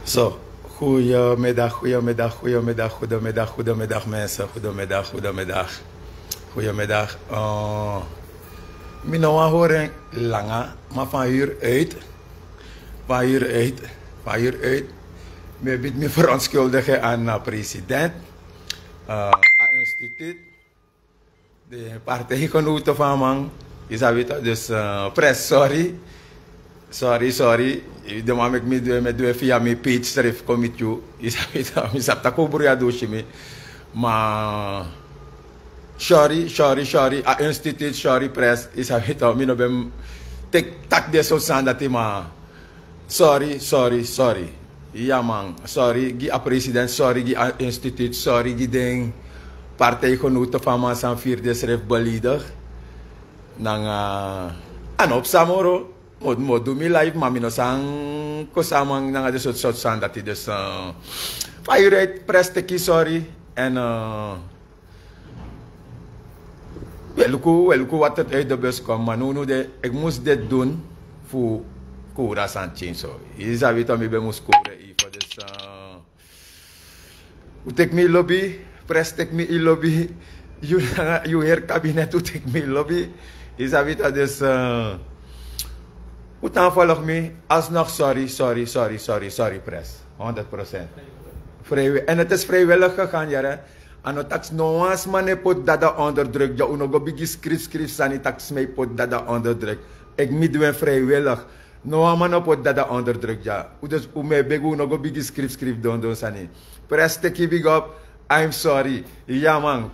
Zo, goedemiddag mensen. Goedemiddag. Minoa horen langa, maar van hieruit. Me biedt me verontschuldigen aan de president, aan instituut, de partijgenoten van man. Je zou weten, dus press, sorry. De man met me via mijn page schrijf committee. Je zou weten, ik zou dat ook doen. Maar sorry, aan instituut, sorry press. Je zou weten, ik ben tak de zo staan dat hij maar. Sorry. Ja man, sorry, die president, sorry, die instituut, sorry, die ding. Partijgenoten van mij zijn vierde schrijf beledig. Dan, en op Samoro, moet doen mijn live, maar ik sang kosamang nang ada soort sand dat hij dus, fire presteki sorry en welke wat het uit de bus komt, maar nu ik moest dit doen voor Kura Sanchez zo. Je zou weten dat ik moest koren even dus, hoe tek me lobby, prestek me lobby, you hear kabinet hoe tek me lobby, je zou weten dus. Hoe dan volg me? Alsnog sorry press. 100%. Vrijwillig. En het is vrijwillig gegaan, ja. En het is nog eens maar niet pot dat onder druk. Ja, uno go bigi schrift sani tax mij pot dat onder druk. Ik niet doen vrijwillig. Nog maar niet pot dat onder druk, ja. Dus hoe mij begu uno go bigi schrift doen sani. Press take big up. I'm sorry. Ja man.